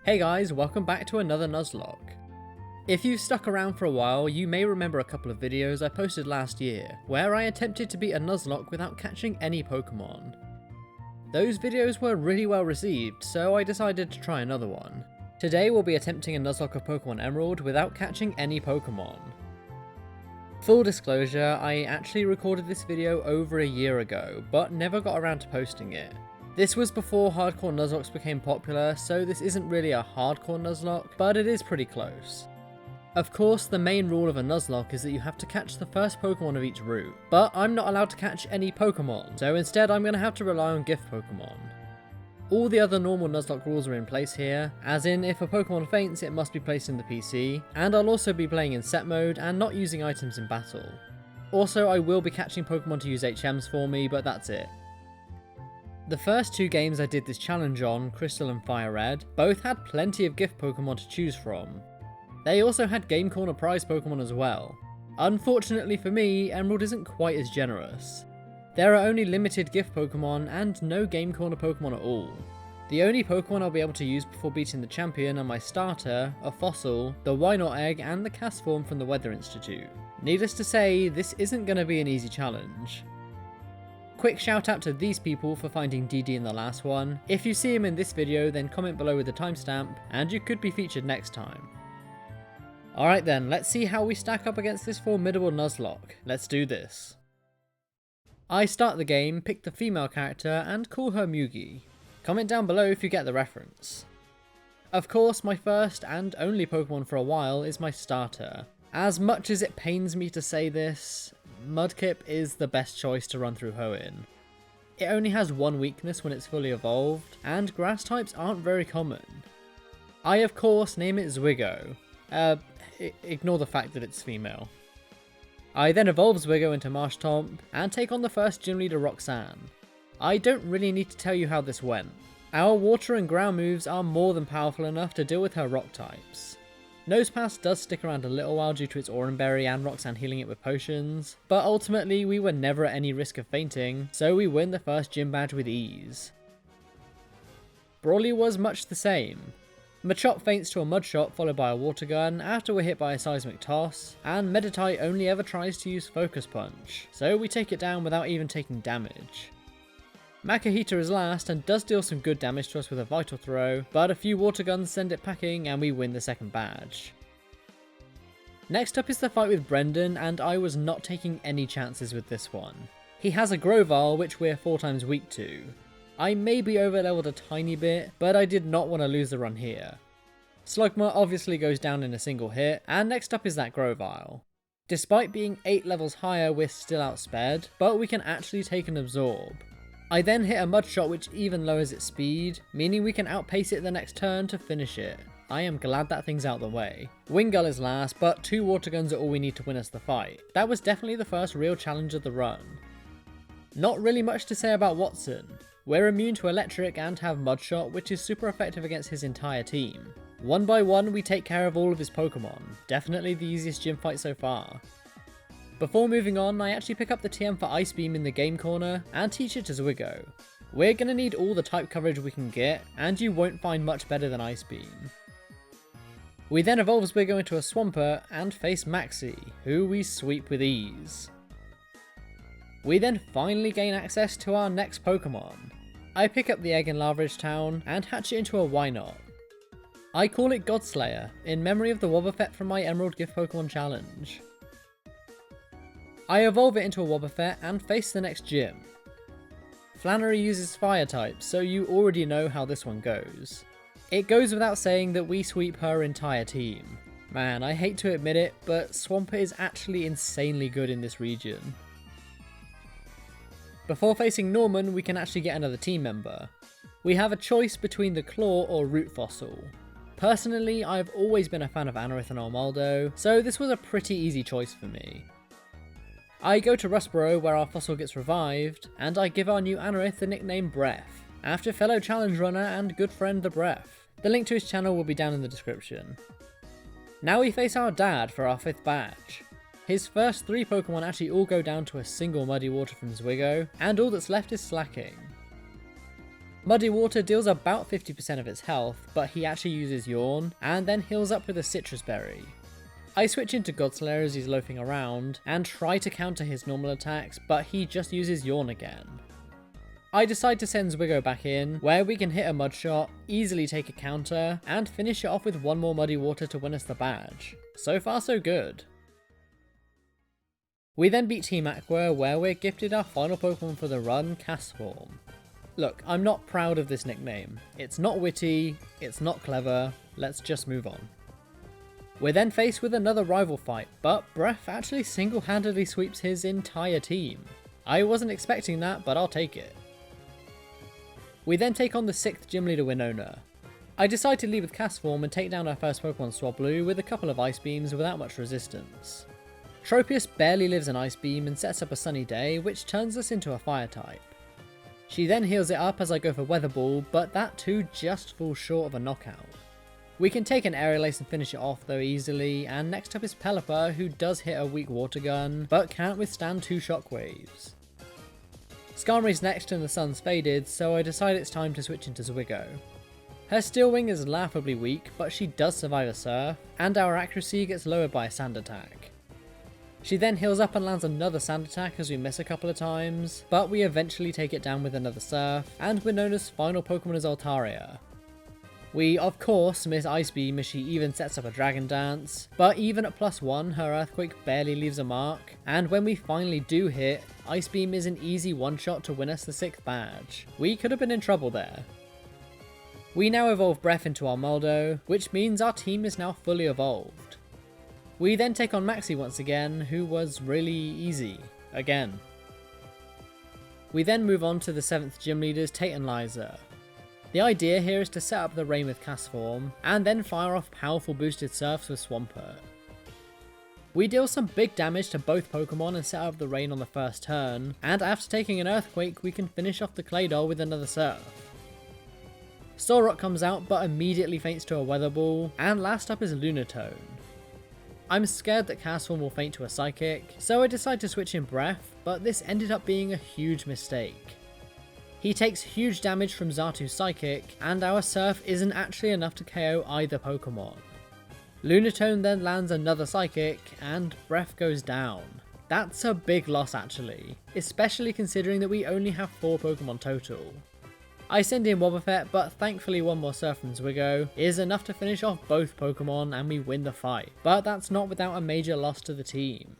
Hey guys, welcome back to another Nuzlocke. If you've stuck around for a while, you may remember a couple of videos I posted last year, where I attempted to beat a Nuzlocke without catching any Pokémon. Those videos were really well received, so I decided to try another one. Today we'll be attempting a Nuzlocke of Pokemon Emerald without catching any Pokemon. Full disclosure, I actually recorded this video over a year ago, but never got around to posting it. This was before hardcore Nuzlockes became popular, so this isn't really a hardcore Nuzlocke, but it is pretty close. Of course, the main rule of a Nuzlocke is that you have to catch the first Pokemon of each route, but I'm not allowed to catch any Pokemon, so instead I'm going to have to rely on gift Pokemon. All the other normal Nuzlocke rules are in place here, as in if a Pokemon faints it must be placed in the PC, and I'll also be playing in set mode and not using items in battle. Also, I will be catching Pokemon to use HMs for me, but that's it. The first two games I did this challenge on, Crystal and Fire Red, both had plenty of gift Pokemon to choose from. They also had Game Corner prize Pokemon as well. Unfortunately for me, Emerald isn't quite as generous. There are only limited gift Pokemon and no Game Corner Pokemon at all. The only Pokemon I'll be able to use before beating the champion are my starter, a fossil, the Winona egg and the Castform from the Weather Institute. Needless to say, this isn't going to be an easy challenge. Quick shout out to these people for finding DD in the last one. If you see him in this video, then comment below with the timestamp, and you could be featured next time. Alright then, let's see how we stack up against this formidable Nuzlocke. Let's do this. I start the game, pick the female character, and call her Mugi. Comment down below if you get the reference. Of course, my first and only Pokemon for a while is my starter. As much as it pains me to say this, Mudkip is the best choice to run through Hoenn. It only has one weakness when it's fully evolved, and grass types aren't very common. I of course name it Zwigo. Ignore the fact that it's female. I then evolve Zwigo into Marshtomp, and take on the first gym leader Roxanne. I don't really need to tell you how this went. Our water and ground moves are more than powerful enough to deal with her rock types. Nosepass does stick around a little while due to its Oranberry and Roxanne healing it with potions, but ultimately we were never at any risk of fainting, so we win the first gym badge with ease. Brawly was much the same. Machop faints to a Mud Shot followed by a Water Gun after we're hit by a Seismic Toss, and Meditite only ever tries to use Focus Punch, so we take it down without even taking damage. Makahita is last and does deal some good damage to us with a Vital Throw, but a few Water Guns send it packing and we win the second badge. Next up is the fight with Brendan, and I was not taking any chances with this one. He has a Grovyle which we're 4 times weak to. I may be over leveled a tiny bit, but I did not want to lose the run here. Slugma obviously goes down in a single hit, and next up is that Grovyle. Despite being 8 levels higher, we're still outsped, but we can actually take an Absorb. I then hit a Mud Shot which even lowers its speed, meaning we can outpace it the next turn to finish it. I am glad that thing's out the way. Wingull is last, but 2 Water Guns are all we need to win us the fight. That was definitely the first real challenge of the run. Not really much to say about Watson. We're immune to Electric and have Mud Shot, which is super effective against his entire team. One by one we take care of all of his Pokemon. Definitely the easiest gym fight so far. Before moving on, I actually pick up the TM for Ice Beam in the Game Corner and teach it to Zwigo. We're going to need all the type coverage we can get, and you won't find much better than Ice Beam. We then evolve Zwigo into a Swampert and face Maxi, who we sweep with ease. We then finally gain access to our next Pokemon. I pick up the egg in Laveridge Town and hatch it into a Wynot. I call it Godslayer, in memory of the Wobbuffet from my Emerald Gift Pokemon Challenge. I evolve it into a Wobbuffet and face the next gym. Flannery uses fire types, so you already know how this one goes. It goes without saying that we sweep her entire team. Man, I hate to admit it, but Swampert is actually insanely good in this region. Before facing Norman, we can actually get another team member. We have a choice between the Claw or Root Fossil. Personally, I've always been a fan of Anorith and Armaldo, so this was a pretty easy choice for me. I go to Rustboro where our fossil gets revived, and I give our new Anorith the nickname Breath, after fellow challenge runner and good friend The Breath. The link to his channel will be down in the description. Now we face our dad for our 5th badge. His first 3 Pokemon actually all go down to a single Muddy Water from Zwigo, and all that's left is Slacking. Muddy Water deals about 50% of its health, but he actually uses Yawn, and then heals up with a Citrus Berry. I switch into Godslayer as he's loafing around, and try to counter his normal attacks, but he just uses Yawn again. I decide to send Zwigo back in, where we can hit a Mud Shot, easily take a counter, and finish it off with one more Muddy Water to win us the badge. So far so good. We then beat Team Aqua, where we're gifted our final Pokemon for the run, Castform. Look, I'm not proud of this nickname. It's not witty, it's not clever, let's just move on. We're then faced with another rival fight, but Breath actually single-handedly sweeps his entire team. I wasn't expecting that, but I'll take it. We then take on the 6th Gym Leader Winona. I decide to lead with Castform and take down our first Pokemon Swablu with a couple of Ice Beams without much resistance. Tropius barely lives an Ice Beam and sets up a Sunny Day, which turns us into a Fire type. She then heals it up as I go for Weather Ball, but that too just falls short of a knockout. We can take an Aerial Ace and finish it off though easily, and next up is Pelipper, who does hit a weak Water Gun, but can't withstand 2 Shockwaves. Skarmory's next and the sun's faded, so I decide it's time to switch into Zwigo. Her Steel Wing is laughably weak, but she does survive a Surf, and our accuracy gets lowered by a Sand Attack. She then heals up and lands another Sand Attack as we miss a couple of times, but we eventually take it down with another Surf, and Winona's final Pokemon is Altaria. We of course miss Ice Beam as she even sets up a Dragon Dance, but even at +1 her Earthquake barely leaves a mark, and when we finally do hit, Ice Beam is an easy one-shot to win us the 6th badge. We could have been in trouble there. We now evolve Breath into Armaldo, which means our team is now fully evolved. We then take on Maxie once again, who was really easy, again. We then move on to the 7th Gym Leaders, Tate and Liza. The idea here is to set up the rain with Castform, and then fire off powerful boosted Surfs with Swampert. We deal some big damage to both Pokemon and set up the rain on the first turn, and after taking an Earthquake we can finish off the Claydol with another Surf. Solrock comes out but immediately faints to a Weather Ball, and last up is Lunatone. I'm scared that Castform will faint to a Psychic, so I decide to switch in Breath, but this ended up being a huge mistake. He takes huge damage from Xatu's Psychic, and our Surf isn't actually enough to KO either Pokemon. Lunatone then lands another Psychic, and Breath goes down. That's a big loss actually, especially considering that we only have 4 Pokemon total. I send in Wobbuffet, but thankfully one more Surf from Zwigo is enough to finish off both Pokemon and we win the fight, but that's not without a major loss to the team.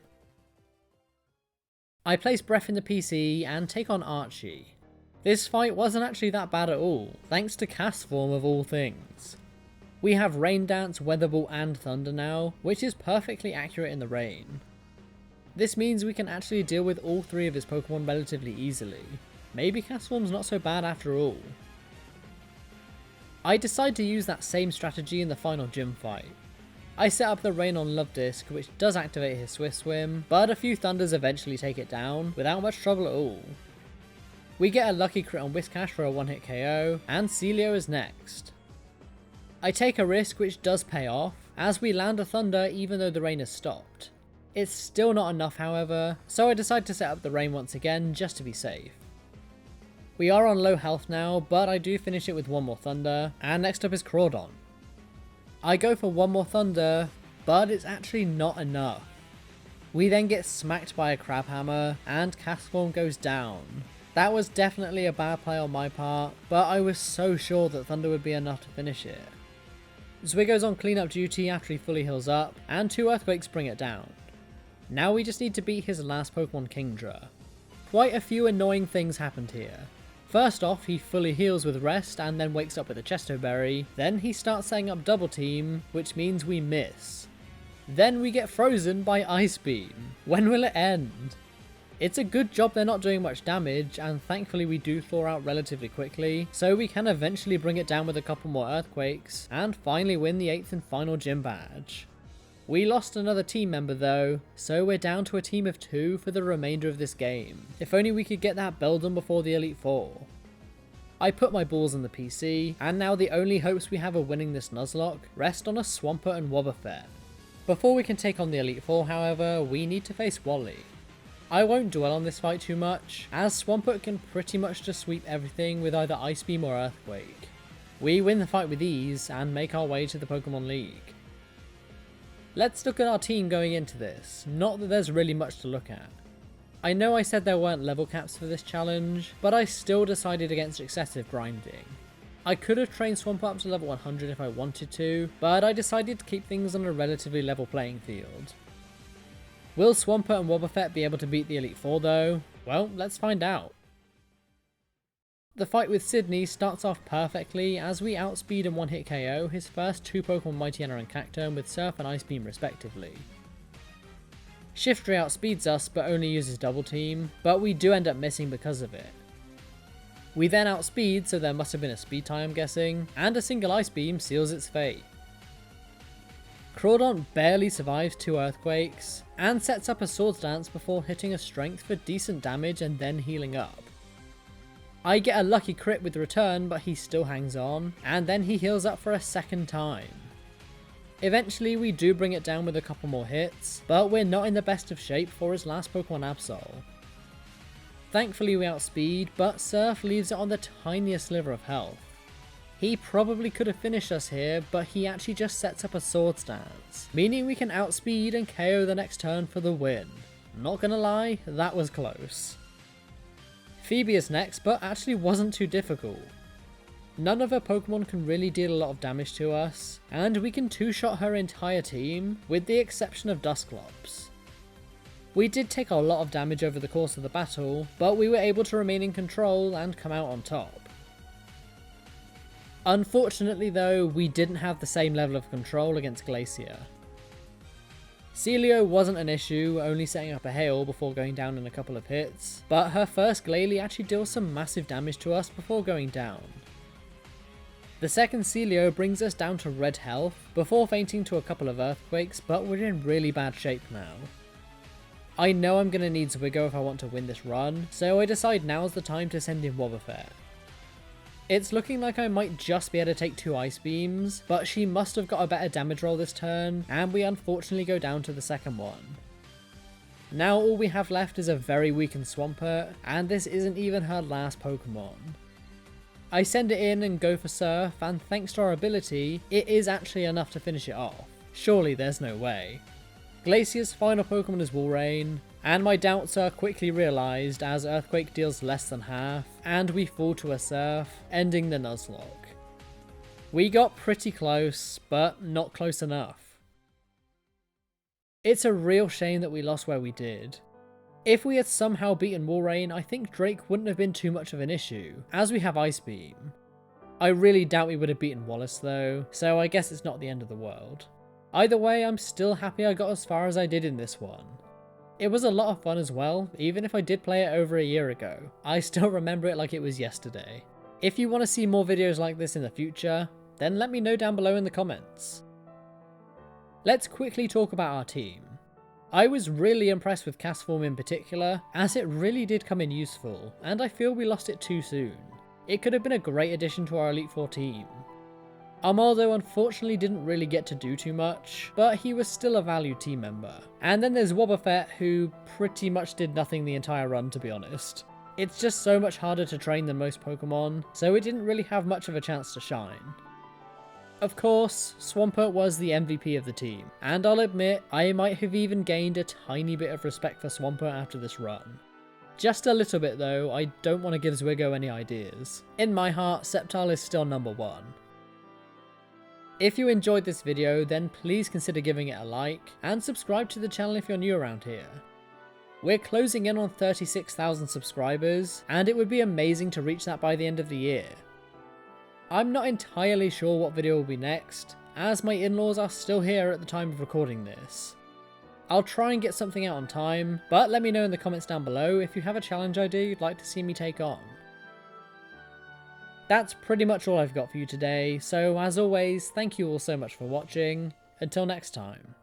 I place Breath in the PC and take on Archie. This fight wasn't actually that bad at all, thanks to Castform of all things. We have Rain Dance, Weather Ball and Thunder now, which is perfectly accurate in the rain. This means we can actually deal with all 3 of his Pokemon relatively easily. Maybe Castform's not so bad after all. I decide to use that same strategy in the final gym fight. I set up the rain on Luvdisc, which does activate his Swift Swim, but a few Thunders eventually take it down without much trouble at all. We get a lucky crit on Whiscash for a one-hit KO, and Celio is next. I take a risk which does pay off, as we land a Thunder even though the rain has stopped. It's still not enough however, so I decide to set up the rain once again just to be safe. We are on low health now, but I do finish it with one more Thunder, and next up is Crawdon. I go for one more Thunder, but it's actually not enough. We then get smacked by a Crabhammer, and Castform goes down. That was definitely a bad play on my part, but I was so sure that Thunder would be enough to finish it. Zwigo's on cleanup duty after he fully heals up, and 2 Earthquakes bring it down. Now we just need to beat his last Pokemon, Kingdra. Quite a few annoying things happened here. First off, he fully heals with Rest and then wakes up with a Chesto Berry, then he starts setting up Double Team, which means we miss. Then we get frozen by Ice Beam. When will it end? It's a good job they're not doing much damage, and thankfully we do thaw out relatively quickly, so we can eventually bring it down with a couple more Earthquakes, and finally win the 8th and final gym badge. We lost another team member though, so we're down to a team of 2 for the remainder of this game. If only we could get that Beldum before the Elite Four. I put my balls in the PC, and now the only hopes we have of winning this Nuzlocke rest on a Swampert and Wobbuffet. Before we can take on the Elite Four however, we need to face Wally. I won't dwell on this fight too much, as Swampert can pretty much just sweep everything with either Ice Beam or Earthquake. We win the fight with ease and make our way to the Pokemon League. Let's look at our team going into this, not that there's really much to look at. I know I said there weren't level caps for this challenge, but I still decided against excessive grinding. I could have trained Swampert up to level 100 if I wanted to, but I decided to keep things on a relatively level playing field. Will Swampert and Wobbuffet be able to beat the Elite Four though? Well, let's find out. The fight with Sydney starts off perfectly as we outspeed and one-hit KO his first two Pokemon Mightyena and Cacturne with Surf and Ice Beam respectively. Shiftry outspeeds us but only uses Double Team, but we do end up missing because of it. We then outspeed, so there must have been a speed tie I'm guessing, and a single Ice Beam seals its fate. Crawdaunt barely survives two Earthquakes, and sets up a Swords Dance before hitting a Strength for decent damage and then healing up. I get a lucky crit with the return, but he still hangs on, and then he heals up for a second time. Eventually we do bring it down with a couple more hits, but we're not in the best of shape for his last Pokemon Absol. Thankfully we outspeed, but Surf leaves it on the tiniest sliver of health. He probably could have finished us here, but he actually just sets up a Swords Dance, meaning we can outspeed and KO the next turn for the win. Not gonna lie, that was close. Phoebe is next, but actually wasn't too difficult. None of her Pokemon can really deal a lot of damage to us, and we can two-shot her entire team, with the exception of Dusclops. We did take a lot of damage over the course of the battle, but we were able to remain in control and come out on top. Unfortunately though, we didn't have the same level of control against Glacier. Celio wasn't an issue, only setting up a hail before going down in a couple of hits, but her first Glalie actually deals some massive damage to us before going down. The second Celio brings us down to red health, before fainting to a couple of Earthquakes, but we're in really bad shape now. I know I'm going to need Zwigo if I want to win this run, so I decide now's the time to send in Wobbuffet. It's looking like I might just be able to take two Ice Beams, but she must have got a better damage roll this turn, and we unfortunately go down to the second one. Now all we have left is a very weakened Swampert, and this isn't even her last Pokemon. I send it in and go for Surf, and thanks to our ability, it is actually enough to finish it off. Surely there's no way. Glacier's final Pokemon is Walrein, and my doubts are quickly realised as Earthquake deals less than half, and we fall to a Surf, ending the Nuzlocke. We got pretty close, but not close enough. It's a real shame that we lost where we did. If we had somehow beaten Walrein, I think Drake wouldn't have been too much of an issue, as we have Ice Beam. I really doubt we would have beaten Wallace though, so I guess it's not the end of the world. Either way, I'm still happy I got as far as I did in this one. It was a lot of fun as well, even if I did play it over a year ago. I still remember it like it was yesterday. If you want to see more videos like this in the future, then let me know down below in the comments. Let's quickly talk about our team. I was really impressed with Castform in particular, as it really did come in useful, and I feel we lost it too soon. It could have been a great addition to our Elite Four team. Armaldo unfortunately didn't really get to do too much, but he was still a valued team member. And then there's Wobbuffet, who pretty much did nothing the entire run, to be honest. It's just so much harder to train than most Pokemon, so it didn't really have much of a chance to shine. Of course, Swampert was the MVP of the team, and I'll admit I might have even gained a tiny bit of respect for Swampert after this run. Just a little bit though, I don't want to give Zwigo any ideas. In my heart, Sceptile is still number one. If you enjoyed this video, then please consider giving it a like, and subscribe to the channel if you're new around here. We're closing in on 36,000 subscribers, and it would be amazing to reach that by the end of the year. I'm not entirely sure what video will be next, as my in-laws are still here at the time of recording this. I'll try and get something out on time, but let me know in the comments down below if you have a challenge idea you'd like to see me take on. That's pretty much all I've got for you today, so as always, thank you all so much for watching. Until next time.